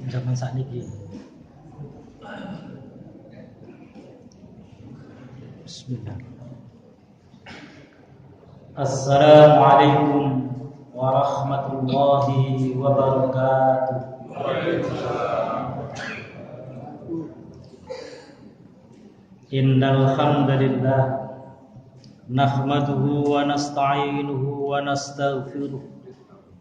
zaman sakniki. Bismillah. Assalamualaikum warahmatullahi wabarakatuh. Innal hamdalillah nahmaduhu wa nasta'inuhu wa nastaghfiruh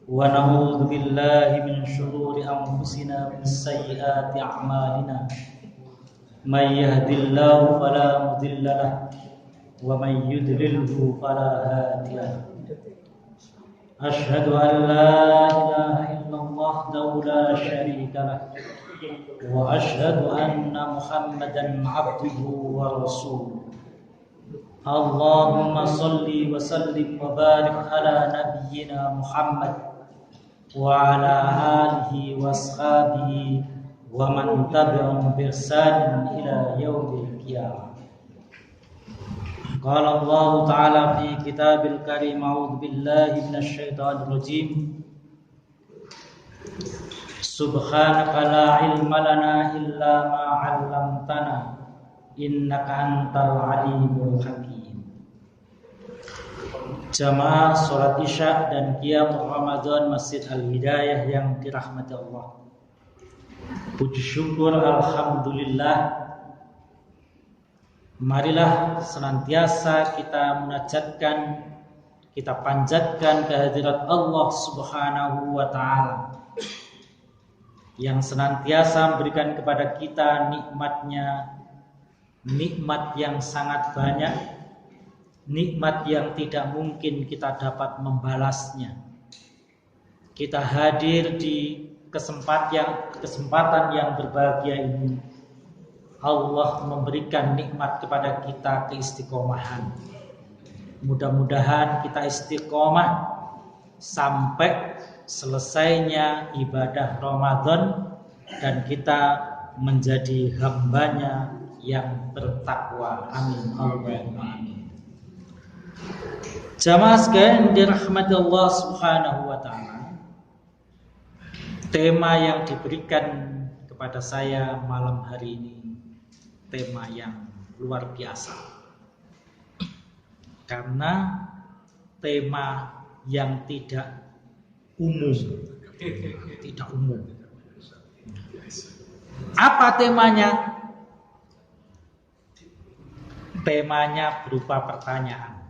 wa na'udzu billahi min shururi anfusina wa min sayyiati a'malina. May yahdihillahu fala mudilla lahu wa may yudlilhu fala hadiya lahu. Asyhadu an la ilaha illallah wahdahu la syarika lahu wa asyhadu anna Muhammadan 'abduhu wa rasuluh. Allahumma shalli wa sallim wa barik ala nabiyyina Muhammad wa ala alihi wa ashabihi wa man tabi'ahum bi ihsan ila yaumil qiyamah. Qala Allah ta'ala fi kitabil karim, a'udzu billahi minasy syaithanir rajim. Subhanaka la ilma lana illa ma 'allamtana innaka antal alimul hakim. Jamaah salat Isya dan qiyam Ramadan Masjid Al-Hidayah yang dirahmati Allah. Puji syukur alhamdulillah. Marilah senantiasa kita munajatkan, kita panjatkan kehadirat Allah Subhanahu wa taala yang senantiasa memberikan kepada kita nikmatnya, nikmat yang sangat banyak, nikmat yang tidak mungkin kita dapat membalasnya. Kita hadir di kesempatan yang berbahagia ini. Allah memberikan nikmat kepada kita keistiqomahan. Mudah-mudahan kita istiqomah sampai selesainya ibadah Ramadan dan kita menjadi hambanya yang bertakwa. Amin Allahumma amin. Jamaah sekalian dirahmati Allah Subhanahu wa taala. Tema yang diberikan kepada saya malam hari ini tema yang luar biasa. Karena tema yang tidak umum. Tidak umum. Apa temanya? Temanya berupa pertanyaan.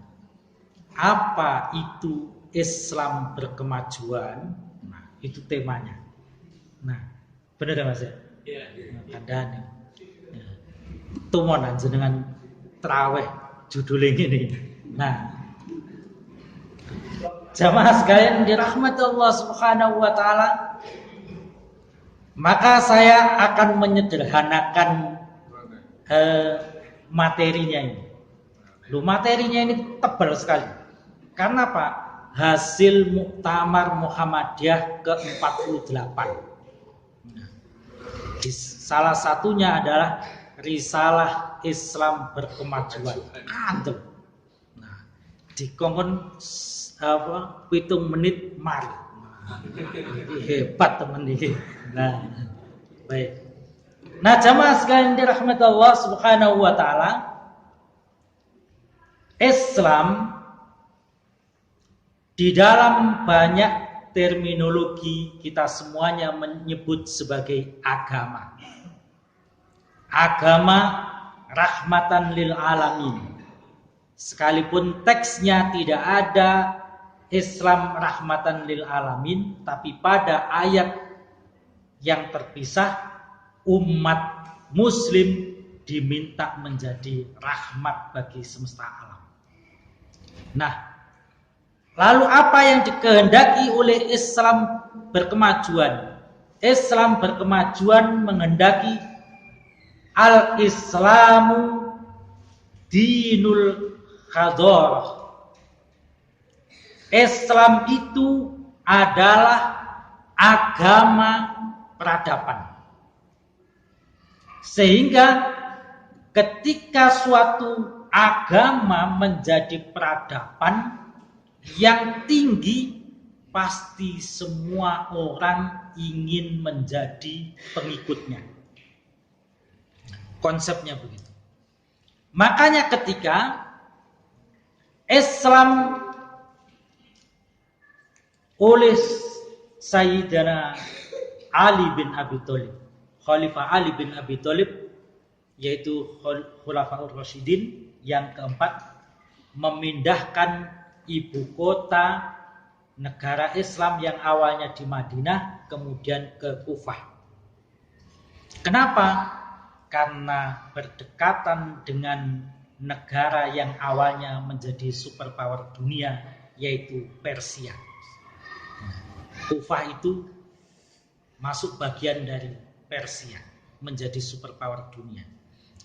Apa itu Islam berkemajuan? Nah, itu temanya. Nah, benar ya Mas ya? Iya. Kandhane. Tumonan jenengan traweh judul ini. Nah, jamaah sekalian dirahmati Allah Subhanahu wa taala, maka saya akan menyederhanakan materinya ini. Materinya ini tebal sekali. Karena apa? Hasil Muktamar Muhammadiyah ke-48. Salah satunya adalah Risalah Islam Berkemajuan. Antep. Nah, dikongkon 7 menit mari. Nah, hebat teman ini. Nah, baik. Nah, jamaah sekalian dirahmati Allah Subhanahu wa taala, Islam di dalam banyak terminologi kita semuanya menyebut sebagai agama. Agama rahmatan lil alamin. Sekalipun teksnya tidak ada Islam rahmatan lil alamin, tapi pada ayat yang terpisah umat muslim diminta menjadi rahmat bagi semesta alam. Nah, lalu apa yang dikehendaki oleh Islam berkemajuan? Islam berkemajuan menghendaki al-Islamu dinul hadarah. Islam itu adalah agama peradaban. Sehingga ketika suatu agama menjadi peradaban yang tinggi, pasti semua orang ingin menjadi pengikutnya. Konsepnya begitu. Makanya ketika Islam oleh Sayyidina Ali bin Abi Thalib, Khalifah Ali bin Abi Thalib, yaitu Khulafaur Rasyidin yang keempat, memindahkan ibu kota negara Islam yang awalnya di Madinah kemudian ke Kufah. Kenapa? Karena berdekatan dengan negara yang awalnya menjadi superpower dunia, yaitu Persia. Kufah itu masuk bagian dari Persia, menjadi superpower dunia.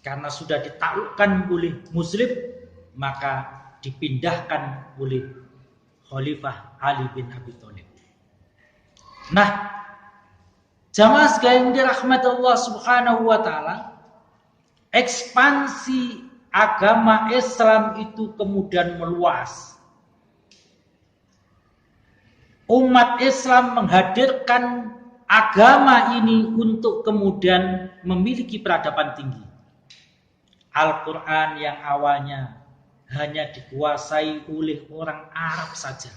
Karena sudah ditaklukkan oleh Muslim, maka dipindahkan oleh Khalifah Ali bin Abi Thalib. Nah, jamaah sekalian dirahmati Allah Subhanahu wa taala, ekspansi agama Islam itu kemudian meluas. Umat Islam menghadirkan agama ini untuk kemudian memiliki peradaban tinggi. Al-Quran yang awalnya hanya dikuasai oleh orang Arab saja,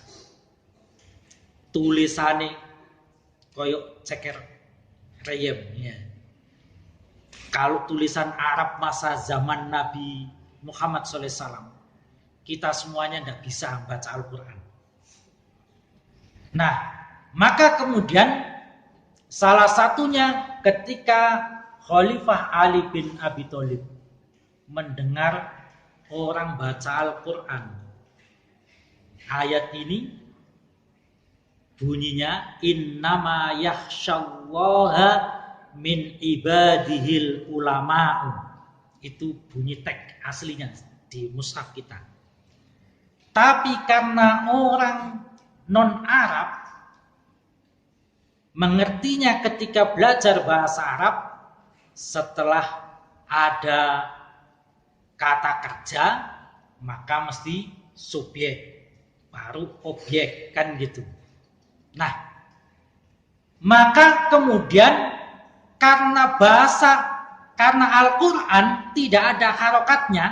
tulisannya koyok ceker reyem ya. Kalau tulisan Arab masa zaman Nabi Muhammad SAW, kita semuanya tidak bisa baca Al-Quran. Nah, maka kemudian salah satunya ketika Khalifah Ali bin Abi Thalib mendengar orang baca Al-Quran. Ayat ini bunyinya innama yakhsyallaha min ibadihil ulama'u. Itu bunyi teks aslinya di mushaf kita. Tapi karena orang non-Arab mengertinya ketika belajar bahasa Arab, setelah ada kata kerja maka mesti subjek baru objek, kan gitu. Nah, maka kemudian karena Al-Quran tidak ada harokatnya,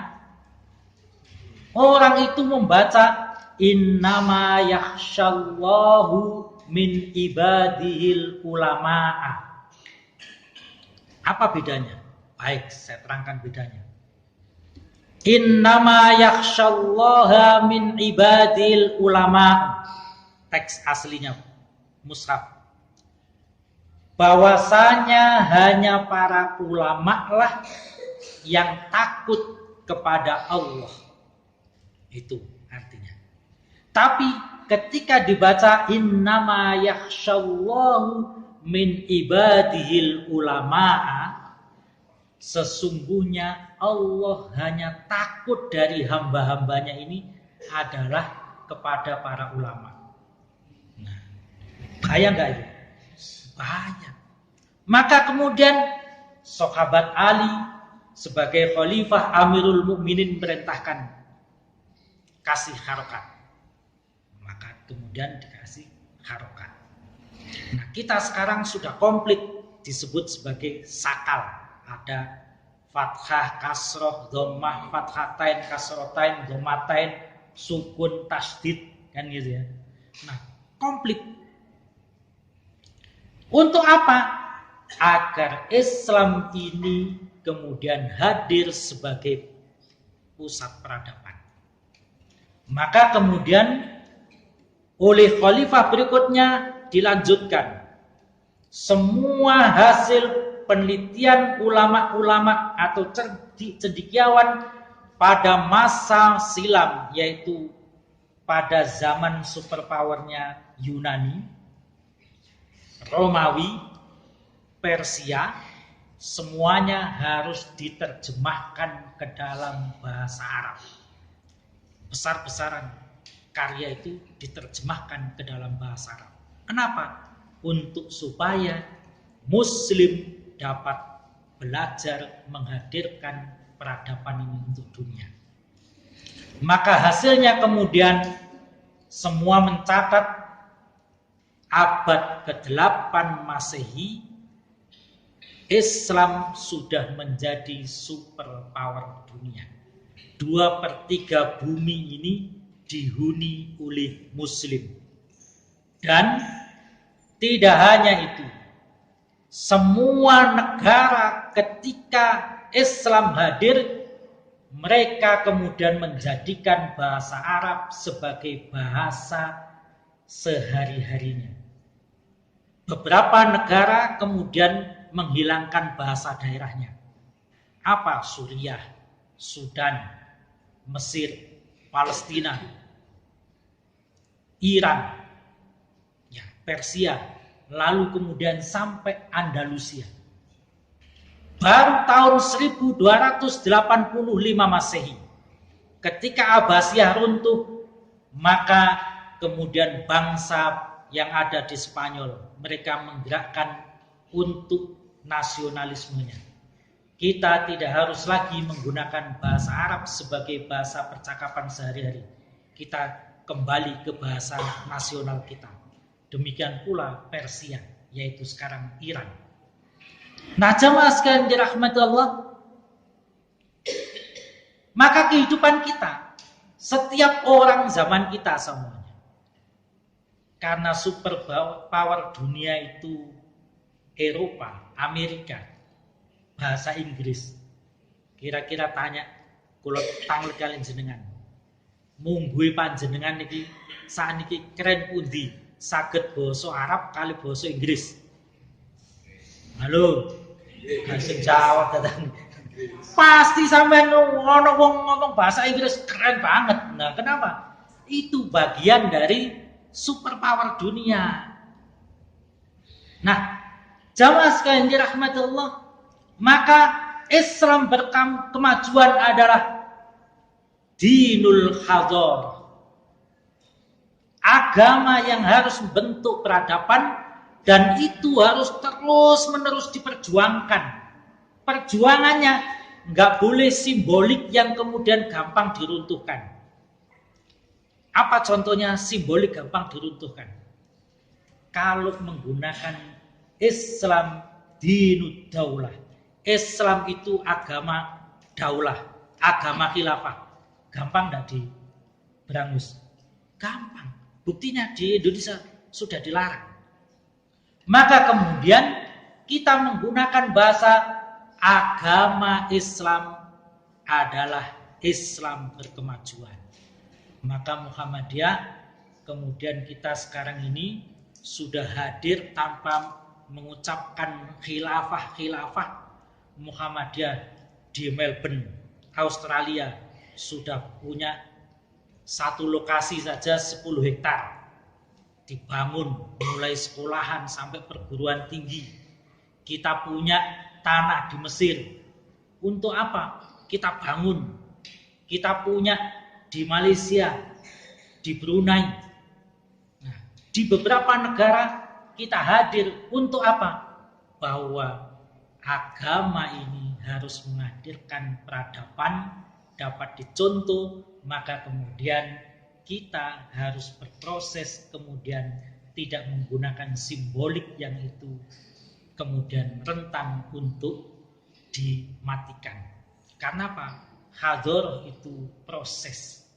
orang itu membaca innama yakhshallahu min ibadihil ulama'a. Apa bedanya? Baik, saya terangkan bedanya. Innama yakhshallaha min ibadil ulama. Teks aslinya mushaf. Bahwasanya hanya para ulama lah yang takut kepada Allah. Itu artinya. Tapi ketika dibaca innama yakhshallahu min ibadihil ulama'a, sesungguhnya Allah hanya takut dari hamba-hambanya ini adalah kepada para ulama. Nah, bahaya enggak itu? Bahaya. Maka kemudian sahabat Ali sebagai khalifah Amirul Mukminin merintahkan kasih harokat. Maka kemudian dikasih harokat. Nah, kita sekarang sudah komplit disebut sebagai sakal. Ada fathah, kasroh, dhammah, fathatain, kasrotain, dhammatain, sukun, tasdid, kan gitu ya. Nah, komplit. Untuk apa? Agar Islam ini kemudian hadir sebagai pusat peradaban. Maka kemudian oleh khalifah berikutnya dilanjutkan semua hasil penelitian ulama-ulama atau cendekiawan pada masa silam, yaitu pada zaman superpowernya Yunani, Romawi, Persia, semuanya harus diterjemahkan ke dalam bahasa Arab. Besar-besaran karya itu diterjemahkan ke dalam bahasa Arab. Kenapa? Untuk supaya Muslim dapat belajar menghadirkan peradaban ini untuk dunia. Maka hasilnya kemudian semua mencatat abad ke-8 Masehi, Islam sudah menjadi superpower dunia. 2/3 bumi ini dihuni oleh Muslim. Dan tidak hanya itu, semua negara ketika Islam hadir, mereka kemudian menjadikan bahasa Arab sebagai bahasa sehari-harinya. Beberapa negara kemudian menghilangkan bahasa daerahnya. Apa? Suriah, Sudan, Mesir, Palestina, Iran, ya, Persia, lalu kemudian sampai Andalusia. Baru tahun 1285 Masehi, ketika Abbasiyah runtuh, maka kemudian bangsa yang ada di Spanyol, mereka menggerakkan untuk nasionalismenya. Kita tidak harus lagi menggunakan bahasa Arab sebagai bahasa percakapan sehari-hari. Kita kembali ke bahasa nasional kita. Demikian pula Persia, yaitu sekarang Iran. Nah, jamaah sekalian dirahmati Allah, maka kehidupan kita, setiap orang zaman kita semuanya, karena superpower dunia itu Eropa, Amerika, bahasa Inggris. Kira-kira tanya kula tanglet kalian jenengan, mungguhe panjenengan niki sakniki keren pundi saged basa Arab kali basa Inggris? Halo, langsung jawab datang. Pasti sampean ono wong ngomong bahasa Inggris keren banget. Nah, kenapa? Itu bagian dari superpower dunia. Nah, jamaah sekalian dirahmati Allah, maka Islam berkemajuan adalah dinul hadar, agama yang harus membentuk peradaban, dan itu harus terus-menerus diperjuangkan. Perjuangannya nggak boleh simbolik yang kemudian gampang diruntuhkan. Apa contohnya simbolik gampang diruntuhkan? Kalau menggunakan Islam dinud daulah, Islam itu agama daulah, agama khilafah, gampang nggak diberangus? Gampang. Buktinya di Indonesia sudah dilarang. Maka kemudian kita menggunakan bahasa agama Islam adalah Islam berkemajuan. Maka Muhammadiyah kemudian kita sekarang ini sudah hadir tanpa mengucapkan khilafah. Muhammadiyah di Melbourne, Australia sudah punya satu lokasi saja 10 hektar. Dibangun mulai sekolahan sampai perguruan tinggi. Kita punya tanah di Mesir. Untuk apa? Kita bangun. Kita punya di Malaysia, di Brunei. Nah, di beberapa negara kita hadir untuk apa? Bahwa agama ini harus menghadirkan peradaban, dapat dicontoh, maka kemudian kita harus berproses, kemudian tidak menggunakan simbolik yang itu kemudian rentan untuk dimatikan. Karena apa? Hadar itu proses.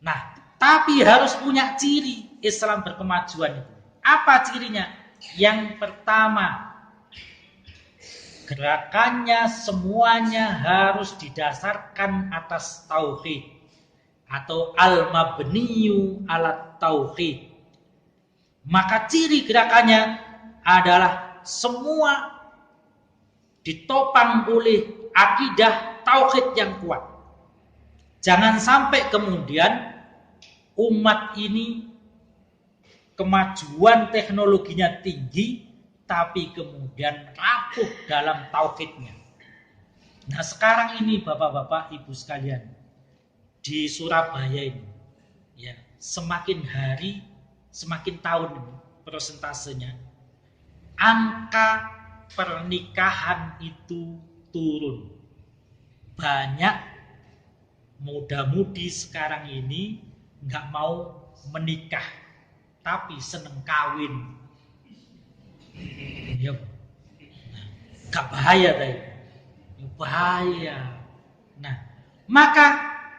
Nah, tapi harus punya ciri Islam berkemajuan itu. Apa cirinya? Yang pertama, gerakannya semuanya harus didasarkan atas tauhid atau al-mabniyu ala tauhid. Maka ciri gerakannya adalah semua ditopang oleh akidah tauhid yang kuat. Jangan sampai kemudian umat ini kemajuan teknologinya tinggi tapi kemudian rapuh dalam tauhidnya. Nah, sekarang ini Bapak-bapak, Ibu sekalian, di Surabaya ini, ya, semakin hari, semakin tahun ini persentasenya, angka pernikahan itu turun. Banyak muda-mudi sekarang ini nggak mau menikah. tapi seneng kawin. Ya, gak bahaya tadi. Ya, bahaya. Nah, maka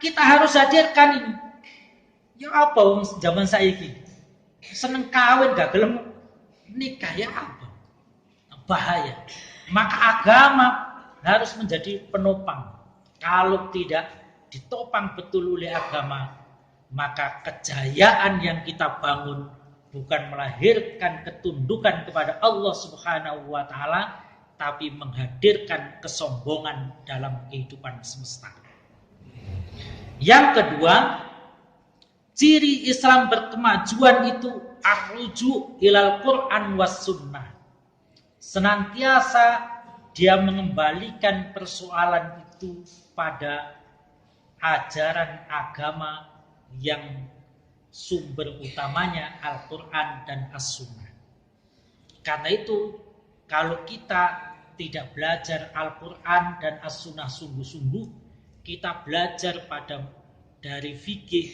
kita harus hadirkan ini. Ya apa zaman saiki? Seneng kawin gak gelem nikah ya apa? Bahaya. Maka agama harus menjadi penopang. Kalau tidak ditopang betul oleh agama, maka kejayaan yang kita bangun bukan melahirkan ketundukan kepada Allah Subhanahu wa taala, tapi menghadirkan kesombongan dalam kehidupan semesta. Yang kedua, ciri Islam berkemajuan itu ar-ruju' ilal Qur'an was sunnah. Senantiasa dia mengembalikan persoalan itu pada ajaran agama yang sumber utamanya Al-Quran dan As-Sunnah. Karena itu, kalau kita tidak belajar Al-Quran dan As-Sunnah sungguh-sungguh, kita belajar dari fikih,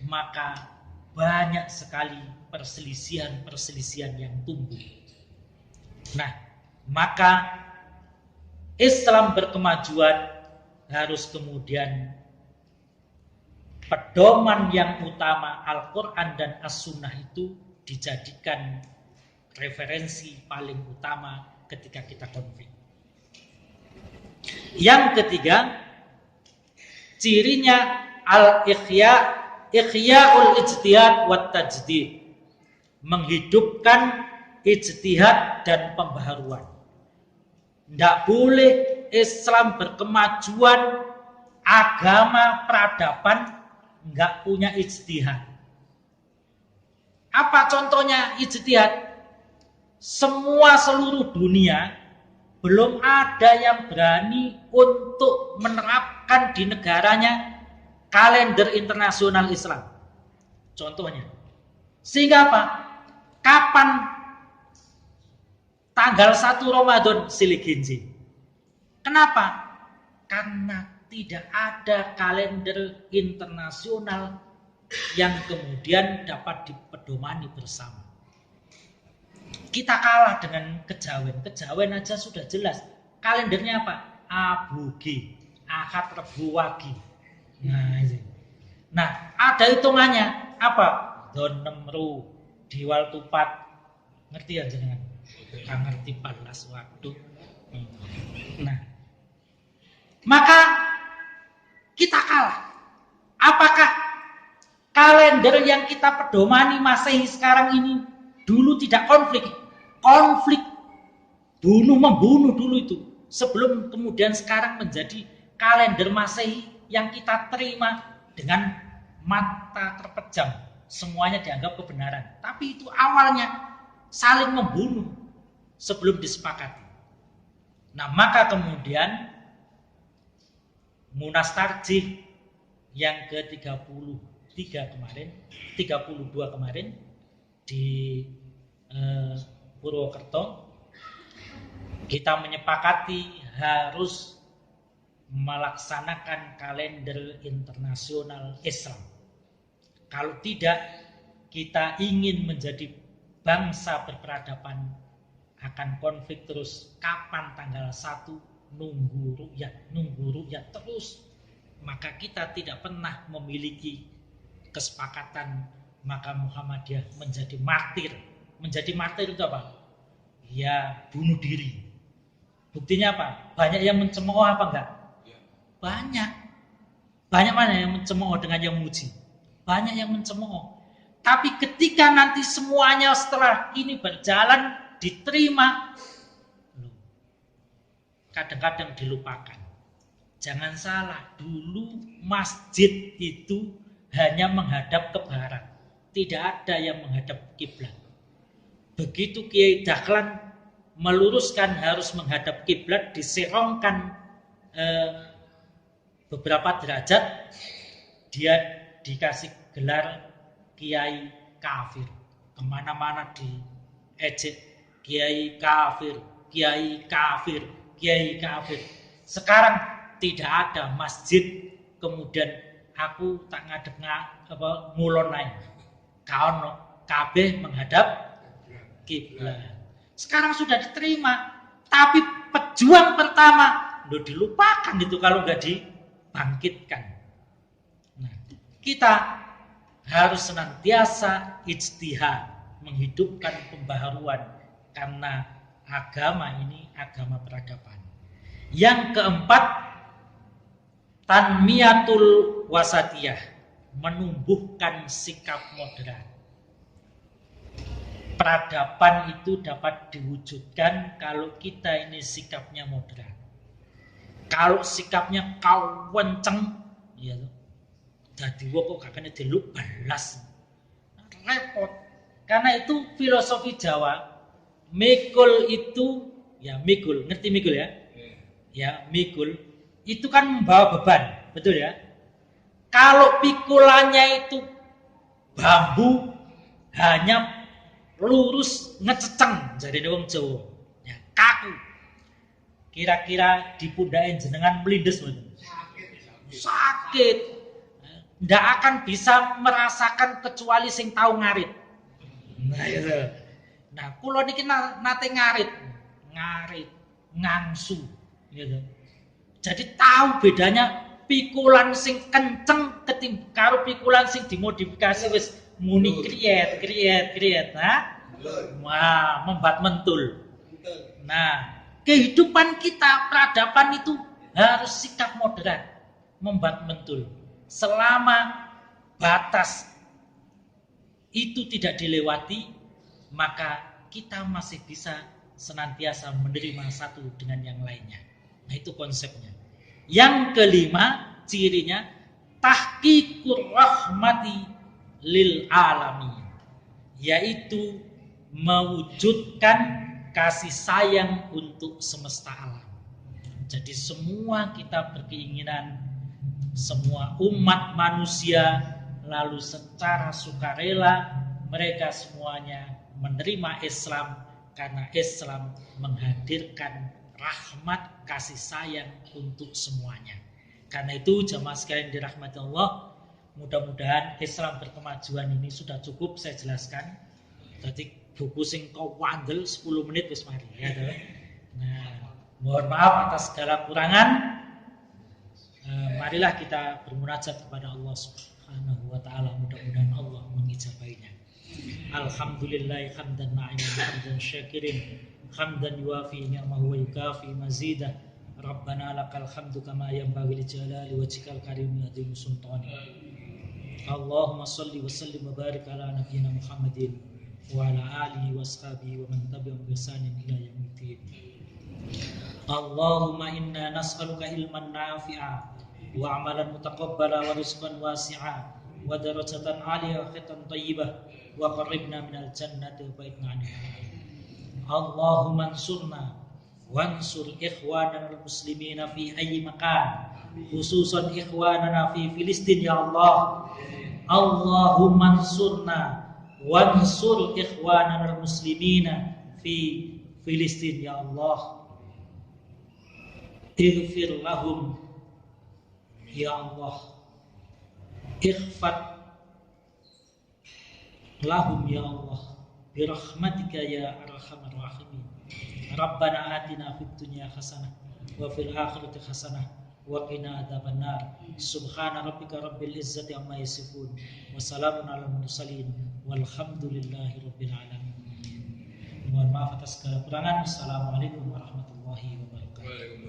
maka banyak sekali perselisihan-perselisihan yang tumbuh. Nah, maka Islam berkemajuan harus kemudian pedoman yang utama Al-Quran dan As-Sunnah itu dijadikan referensi paling utama ketika kita konflik. Yang ketiga, cirinya ihya'ul ijtihad wat tajdid, menghidupkan ijtihad dan pembaharuan. Tidak boleh Islam berkemajuan, agama peradaban nggak punya ijtihad. Apa contohnya ijtihad? Seluruh dunia belum ada yang berani untuk menerapkan di negaranya kalender internasional Islam. Contohnya. Sehingga apa? Kapan tanggal 1 Ramadan silih ginji? Kenapa? Karena tidak ada kalender internasional yang kemudian dapat dipedomani bersama. Kita kalah dengan kejawen. Kejawen aja sudah jelas. Kalendernya apa? Aboge, Ahad, Rebu, Wage. Nah, ada hitungannya. Apa? Don Nemru, Diwal Tupat. Ngerti ya jenengan? Gak ngerti 14 waktu. Nah, maka kita kalah. Apakah kalender yang kita pedomani Masehi sekarang ini dulu tidak konflik? Konflik, bunuh-membunuh dulu itu. Sebelum kemudian sekarang menjadi kalender Masehi yang kita terima dengan mata terpejam. Semuanya dianggap kebenaran. Tapi itu awalnya saling membunuh sebelum disepakati. Nah, maka kemudian Munas Tarjih yang ke-33 kemarin, 32 kemarin di Purwokerto, kita menyepakati harus melaksanakan kalender internasional Islam. Kalau tidak, kita ingin menjadi bangsa berperadaban, akan konflik terus. Kapan tanggal 1? Nunggu rukyat terus. Maka kita tidak pernah memiliki kesepakatan. Maka Muhammadiyah menjadi martir. Menjadi martir itu apa? Ya, bunuh diri. Buktinya apa? Banyak yang mencemooh apa enggak? Banyak. Banyak mana yang mencemooh dengan yang memuji? Banyak yang mencemooh. Tapi ketika nanti semuanya setelah ini berjalan, diterima, kadang-kadang dilupakan. Jangan salah, dulu masjid itu hanya menghadap ke barat. Tidak ada yang menghadap kiblat. Begitu Kiai Dahlan meluruskan harus menghadap kiblat, diserongkan beberapa derajat, dia dikasih gelar Kiai Kafir. Kemana-mana diejek, Kiai Kafir, Kiai Kafir, Kiai Kafir. Sekarang tidak ada masjid kemudian aku tak ngadep ngulon ae. kabeh menghadap kiblat. Sekarang sudah diterima, tapi pejuang pertama dilupakan itu kalau nggak dibangkitkan. Nah, kita harus senantiasa ijtihad, menghidupkan pembaharuan, karena agama ini agama peradaban. Yang keempat, tanmiyatul wasatiyah, menumbuhkan sikap moderat. Peradaban itu dapat diwujudkan kalau kita ini sikapnya moderat. Kalau sikapnya kau wenceng, ya dadi wong kok gak kene deluk balas. Repot. Karena itu filosofi Jawa, mikul itu, ya mikul, ngerti mikul ya? Ya, mikul itu kan membawa beban, betul ya? Kalau pikulannya itu bambu, hanya lurus ngececeng, jadi wong Jawa, ya, kaku. Kira-kira di pundakin jenengan melindes, sakit. Ndak akan bisa merasakan kecuali sing tahu ngarit. Nah, itu. Nah, kula niki nate ngarit, ngangsu, gitu. Jadi tahu bedanya pikulan sing kenceng karo pikulan sing dimodifikasi wis muni kriet. Nah, membat mentul. Nah, kehidupan kita peradaban itu harus sikap moderat, membat mentul. Selama batas itu tidak dilewati, maka kita masih bisa senantiasa menerima satu dengan yang lainnya. Nah, itu konsepnya. Yang kelima, cirinya tahqiqur rahmati lil alamin, yaitu mewujudkan kasih sayang untuk semesta alam. Jadi semua kita berkeinginan, semua umat manusia lalu secara sukarela mereka semuanya menerima Islam, karena Islam menghadirkan rahmat kasih sayang untuk semuanya. Karena itu jamaah sekalian dirahmati Allah, mudah-mudahan Islam berkemajuan ini sudah cukup saya jelaskan. Jadi buku sing kau wandel 10 menit wis mari ya. Nah, mohon maaf atas segala kurangan. Marilah kita bermunajat kepada Allah Subhanahu wa taala, mudah-mudahan Allah mengijabahinya. Alhamdulillah hamdan na'iman hamdan syakirin hamdan yuafi ni'mahu wa yukafi mazidah. Rabbana lakal hamdu kama yanbaghi li jalali wajhikal karim wa azimi sultani. Allahumma shalli wa sallim wa barik ala nabiyyina Muhammadin wa ala alihi wa ashabihi wa man tabi'ahum bi ihsanin ila yaumiddin. Allahumma inna nas'aluka ilman nafi'a wa amalan mutaqabbala wa rizqan wasi'a wa darajatan 'aliyah wa khitan thayyibah wa qarribna minal jannati wa ba'idna 'anha. Allahumma ansurna wansur ikhwanana al-muslimina fi ayyi makan, khususan ikhwanana fi Filistin ya Allah. Allahumma ansurna wansur ikhwanana al-muslimina fi Filistin ya Allah. Ighfir lahum ya Allah, ighfar lahum ya Allah, birahmatika ya arhamar rahimin. Rabbana atina fid dunya hasanah wa fil akhirati hasanah wa qina adzabannar. Subhana rabbika rabbil izzati amma yasifun wa salamun alal mursalin walhamdulillahi rabbil alamin. Mohon maaf atas segala kekurangan. Assalamualaikum warahmatullahi wabarakatuh.